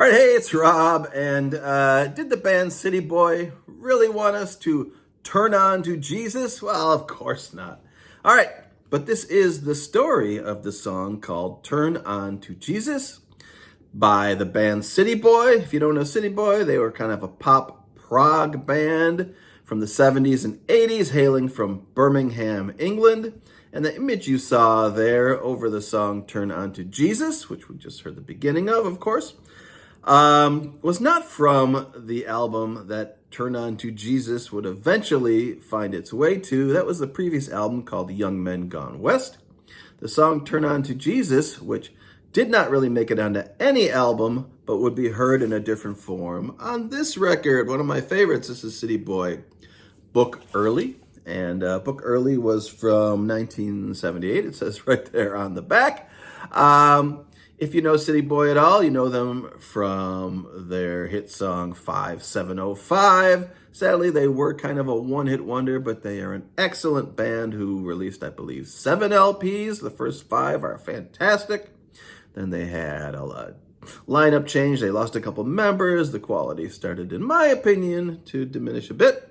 right, hey, it's Rob. And did the band City Boy really want us to turn on to Jesus? Well, of course not. All right, but this is the story of the song called Turn On to Jesus by the band City Boy. If you don't know City Boy, they were kind of a pop prog band from the 70s and 80s, hailing from Birmingham, England. And the image you saw there over the song Turn On to Jesus, which we just heard the beginning of course, was not from the album that Turn On to Jesus would eventually find its way to. That was the previous album called Young Men Gone West. The song Turn On to Jesus, which did not really make it onto any album, but would be heard in a different form on this record. One of my favorites, this is City Boy, Book Early. And Book Early was from 1978. It says right there on the back. If you know City Boy at all, you know them from their hit song 5705. Sadly, they were kind of a one-hit wonder, but they are an excellent band who released, I believe, 7 LPs. The first 5 are fantastic. Then they had a lineup change. They lost a couple members. The quality started, in my opinion, to diminish a bit.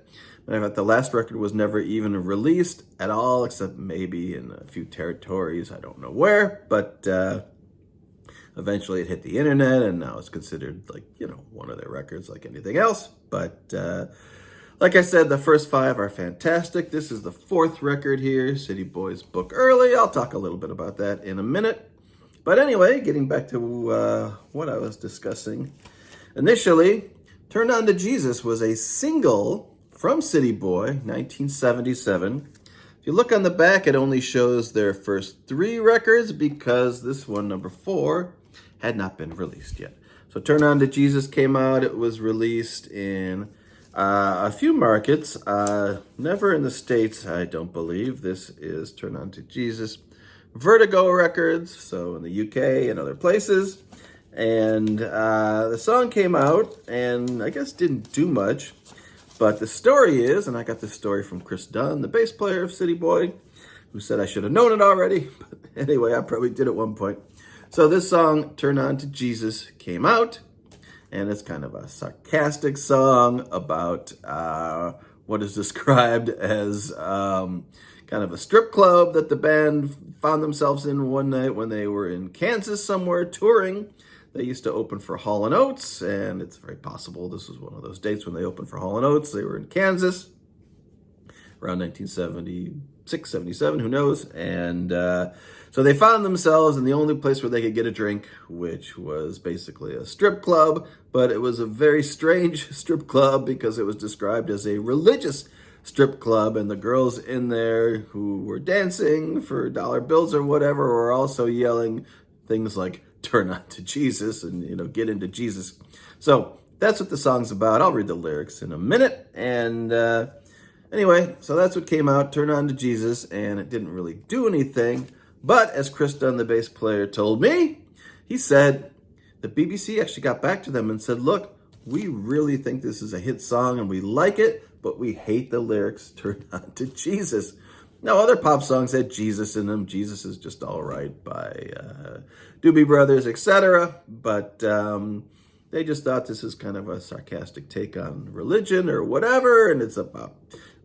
In fact, the last record was never even released at all, except maybe in a few territories. I don't know where, but eventually it hit the internet, and now it's considered one of their records like anything else. But like I said, the first 5 are fantastic. This is the 4th record here, City Boys Book Early. I'll talk a little bit about that in a minute. But anyway, getting back to what I was discussing. Initially, Turn On to Jesus was a single from City Boy, 1977. If you look on the back, it only shows their first 3 records because this one, number 4, had not been released yet. So Turn On to Jesus came out. It was released in a few markets, never in the States, I don't believe. This is Turn On to Jesus Vertigo Records, so in the UK and other places. And the song came out and I guess didn't do much. But the story is, and I got this story from Chris Dunn, the bass player of City Boy, who said I should have known it already. But anyway, I probably did at one point. So this song, Turn On to Jesus, came out. And it's kind of a sarcastic song about what is described as kind of a strip club that the band found themselves in one night when they were in Kansas somewhere touring. They used to open for Hall & Oates, and it's very possible this was one of those dates when they opened for Hall & Oates. They were in Kansas around 1976, 77, who knows? And so they found themselves in the only place where they could get a drink, which was basically a strip club. But it was a very strange strip club because it was described as a religious strip club, and the girls in there who were dancing for dollar bills or whatever were also yelling things like, turn on to Jesus and, get into Jesus. So that's what the song's about. I'll read the lyrics in a minute. And anyway, so that's what came out, Turn On to Jesus, and it didn't really do anything. But as Chris Dunn, the bass player, told me, he said the BBC actually got back to them and said, look, we really think this is a hit song and we like it, but we hate the lyrics, Turn On to Jesus. Now, other pop songs had Jesus in them. Jesus is Just All Right by Doobie Brothers, etc. But they just thought this is kind of a sarcastic take on religion or whatever, and it's about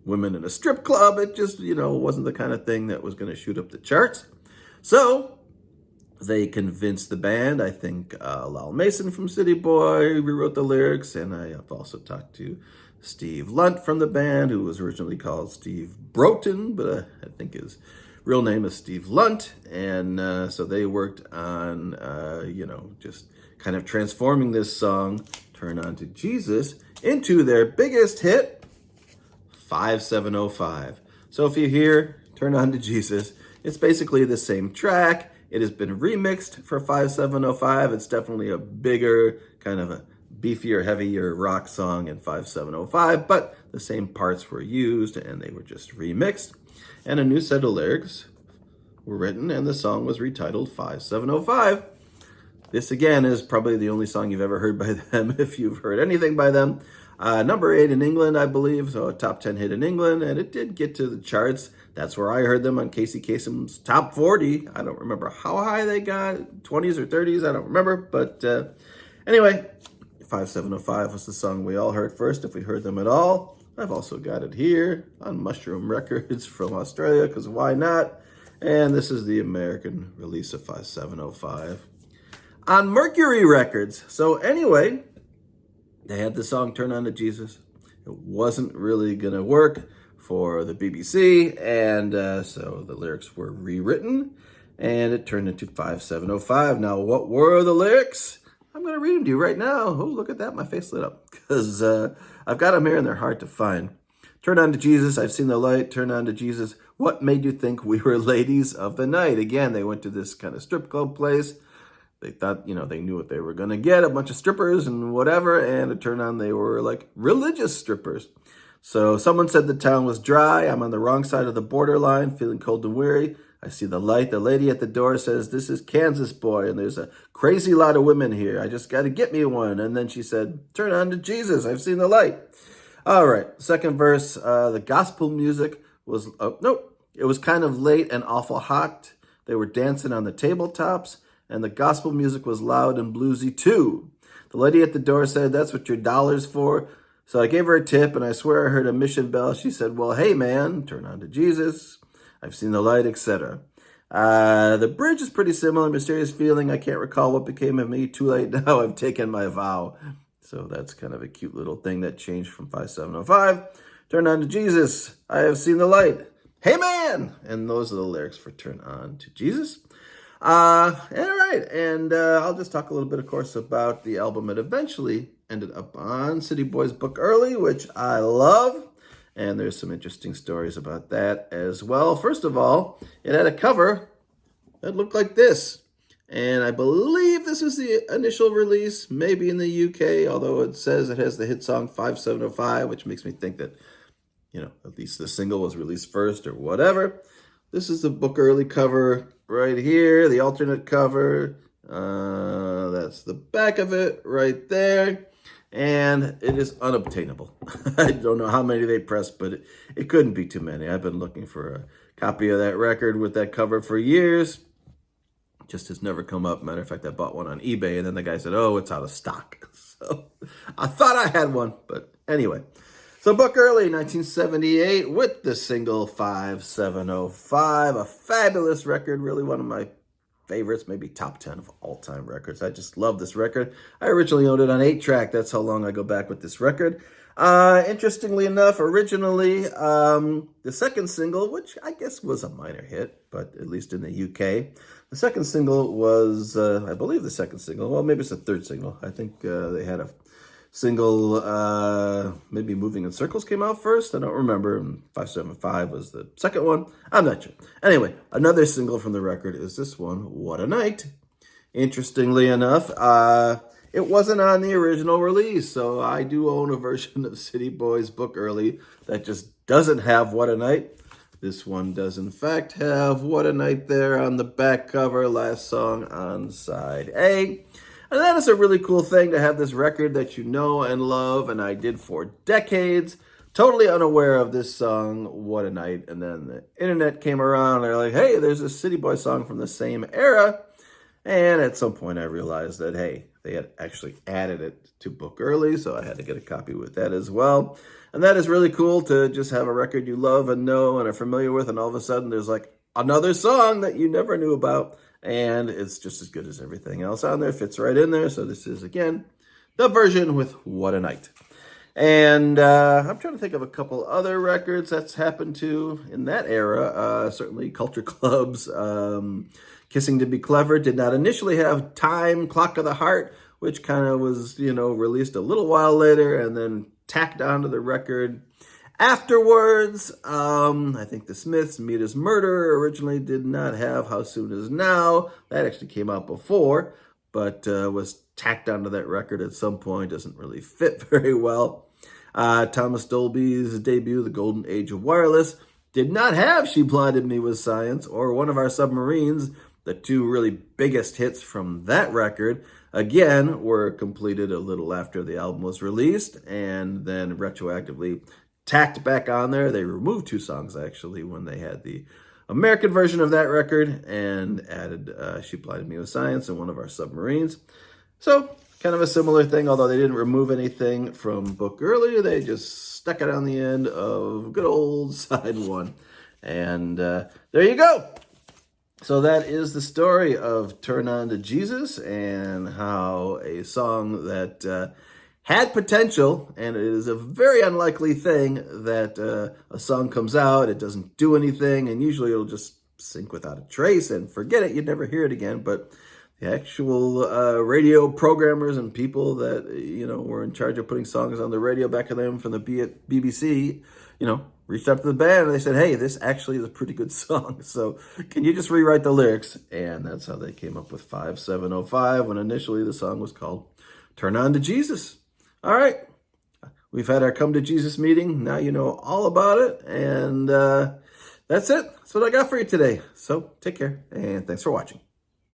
women in a strip club. It just, wasn't the kind of thing that was going to shoot up the charts. So they convinced the band. I think Lyle Mason from City Boy rewrote the lyrics, and I have also talked to Steve Lunt from the band, who was originally called Steve Broughton, but I think his real name is Steve Lunt. And so they worked on, just kind of transforming this song, Turn On to Jesus, into their biggest hit, 5705. So if you hear Turn On to Jesus, it's basically the same track. It has been remixed for 5705. It's definitely a bigger, kind of a beefier, heavier rock song in 5705, but the same parts were used and they were just remixed. And a new set of lyrics were written and the song was retitled 5705. This again is probably the only song you've ever heard by them if you've heard anything by them. Number 8 in England, I believe, so a top 10 hit in England, and it did get to the charts. That's where I heard them on Casey Kasem's Top 40. I don't remember how high they got, 20s or 30s, I don't remember, but Anyway, 5705 was the song we all heard first, if we heard them at all. I've also got it here on Mushroom Records from Australia, because why not? And this is the American release of 5705 on Mercury Records. So anyway, they had the song Turn On to Jesus. It wasn't really going to work for the BBC, and so the lyrics were rewritten, and it turned into 5705. Now, what were the lyrics? I'm going to read them to you right now. Oh, look at that. My face lit up, because I've got them here, and they're hard to find. Turn on to Jesus. I've seen the light. Turn on to Jesus. What made you think we were ladies of the night? Again, they went to this kind of strip club place. They thought, they knew what they were going to get, a bunch of strippers and whatever, and it turned on they were like religious strippers. So someone said the town was dry. I'm on the wrong side of the borderline, feeling cold and weary. I see the light. The lady at the door says, this is Kansas, boy, and there's a crazy lot of women here. I just got to get me one. And then she said, turn on to Jesus. I've seen the light. All right, second verse, the gospel music was, it was kind of late and awful hot. They were dancing on the tabletops, and the gospel music was loud and bluesy too. The lady at the door said, that's what your dollar's for. So I gave her a tip, and I swear I heard a mission bell. She said, well, hey, man, turn on to Jesus. I've seen the light, etc. The bridge is pretty similar. Mysterious feeling. I can't recall what became of me. Too late now. I've taken my vow. So that's kind of a cute little thing that changed from 5705. Turn on to Jesus. I have seen the light. Hey, man. And those are the lyrics for Turn On to Jesus. All right. And I'll just talk a little bit, of course, about the album that eventually ended up on City Boys Book Early, which I love. And there's some interesting stories about that as well. First of all, it had a cover that looked like this. And I believe this was the initial release, maybe in the UK, although it says it has the hit song 5705, which makes me think that, at least the single was released first or whatever. This is the Book Early cover right here, the alternate cover. That's the back of it right there. And it is unobtainable. I don't know how many they pressed, but it couldn't be too many. I've been looking for a copy of that record with that cover for years. Just has never come up. Matter of fact, I bought one on eBay, and then the guy said, oh, it's out of stock. So I thought I had one, but anyway. So Book Early, 1978, with the single 5705, a fabulous record, really one of my favorites, maybe top 10 of all-time records. I just love this record. I originally owned it on 8-track. That's how long I go back with this record. Interestingly enough, originally, the second single, which I guess was a minor hit, but at least in the UK, the second single was, I believe the second single, well, maybe it's the third single. I think they had a single, maybe Moving in Circles came out first. I don't remember. 575 was the second one. I'm not sure. Anyway, another single from the record is this one, What a Night. Interestingly enough, it wasn't on the original release, so I do own a version of City Boys Book Early that just doesn't have What a Night. This one does, in fact, have What a Night there on the back cover, last song on side A. And that is a really cool thing to have this record that you know and love, and I did for decades, totally unaware of this song, What a Night. And then the internet came around, and they're like, hey, there's a City Boy song from the same era. And at some point I realized that, hey, they had actually added it to Book Early, so I had to get a copy with that as well. And that is really cool to just have a record you love and know and are familiar with, and all of a sudden there's like another song that you never knew about. And it's just as good as everything else on there. Fits right in there. So this is, again, the version with What a Night. And I'm trying to think of a couple other records that's happened to in that era. Certainly Culture Club's Kissing to Be Clever did not initially have Time, Clock of the Heart, which kind of was, released a little while later and then tacked onto the record afterwards. I think the Smiths, Meet Is Murder, originally did not have How Soon Is Now. That actually came out before, but was tacked onto that record at some point. Doesn't really fit very well. Thomas Dolby's debut, The Golden Age of Wireless, did not have She Blinded Me with Science or One of Our Submarines. The two really biggest hits from that record, again, were completed a little after the album was released and then retroactively tacked back on there. They removed 2 songs, actually, when they had the American version of that record and added She Blinded Me with Science and One of Our Submarines. So, kind of a similar thing, although they didn't remove anything from book earlier. They just stuck it on the end of good old side one. And there you go. So that is the story of Turn On to Jesus, and how a song that had potential, and it is a very unlikely thing that a song comes out, it doesn't do anything, and usually it'll just sink without a trace and forget it. You'd never hear it again. But the actual radio programmers and people that, were in charge of putting songs on the radio back then from the BBC, reached out to the band and they said, hey, this actually is a pretty good song. So can you just rewrite the lyrics? And that's how they came up with 5705, when initially the song was called Turn On to Jesus. All right. We've had our Come to Jesus meeting. Now you know all about it. And that's it. That's what I got for you today. So take care, and thanks for watching.